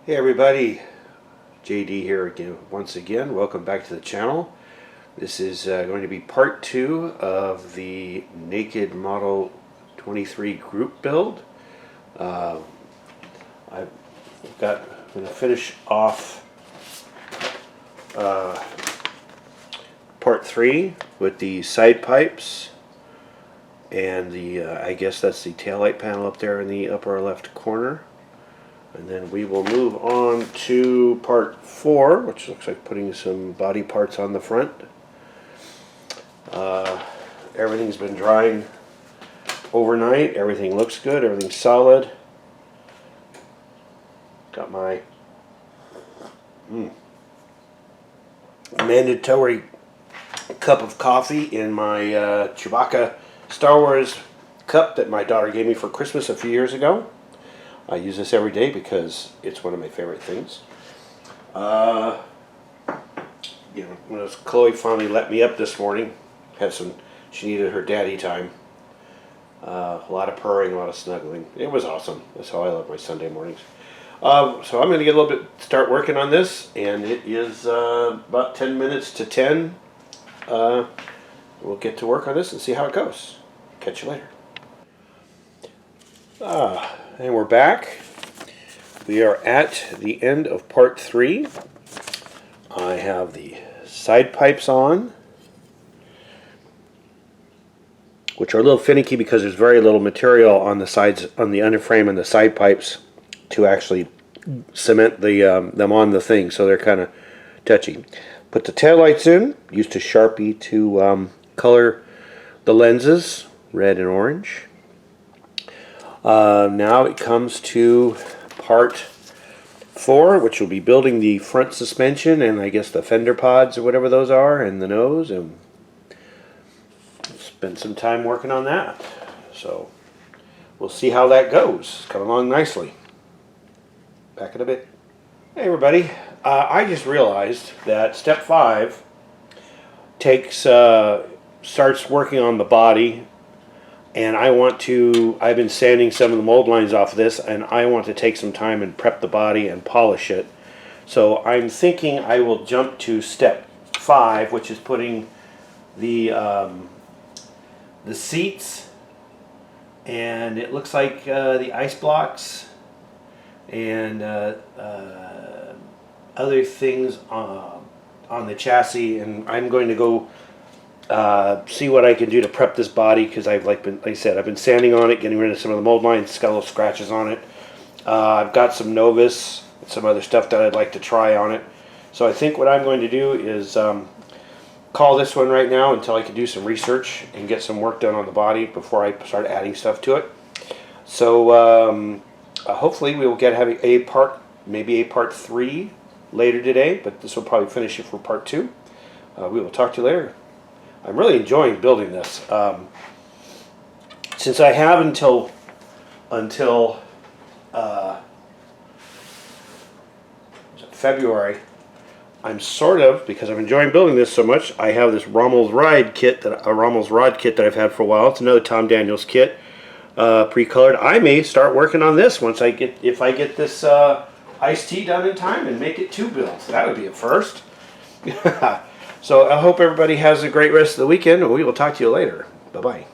Hey everybody, JD here again. Once again, welcome back to the channel. This is going to be part 2 of the Naked Model 23 group build. I'm going to finish off part 3 with the side pipes and the I guess that's the taillight panel up there in the upper left corner. And then we will move on to part 4, which looks like putting some body parts on the front. Everything's been drying overnight. Everything looks good. Everything's solid. Got my mandatory cup of coffee in my Chewbacca Star Wars cup that my daughter gave me for Christmas a few years ago. I use this every day because it's one of my favorite things. When Chloe finally let me up this morning, she needed her daddy time. A lot of purring, a lot of snuggling. It was awesome. That's how I love my Sunday mornings. So I'm going to get a little bit, start working on this, and it is about 10 minutes to 10. We'll get to work on this and see how it goes. Catch you later. And we're back. We are at the end of part 3. I have the side pipes on, which are a little finicky because there's very little material on the sides, on the underframe and the side pipes to actually cement them on the thing, so they're kind of touchy. Put the taillights in, used a Sharpie to color the lenses red and orange. Now it comes to part 4, which will be building the front suspension and I guess the fender pods or whatever those are, and the nose, and spend some time working on that. So we'll see how that goes. It's coming along nicely. Back in a bit. Hey everybody, I just realized that step 5 starts working on the body. And I've been sanding some of the mold lines off of this, and I want to take some time and prep the body and polish it. So I'm thinking I will jump to step 5, which is putting the seats, and it looks like the ice blocks and other things on the chassis, and I'm going to go see what I can do to prep this body, because like I said, I've been sanding on it, getting rid of some of the mold lines. It's got little scratches on it. I've got some Novus and some other stuff that I'd like to try on it. So I think what I'm going to do is call this one right now until I can do some research and get some work done on the body before I start adding stuff to it. So hopefully we will having maybe a part 3 later today, but this will probably finish it for part 2. We will talk to you later. I'm really enjoying building this. Since I have until February, I'm sort of, because I'm enjoying building this so much, I have this Rommel's rod kit that I've had for a while. It's another Tom Daniels kit, pre-colored. I may start working on this if I get this iced tea done in time and make it 2 builds. That would be a first. So I hope everybody has a great rest of the weekend, and we will talk to you later. Bye-bye.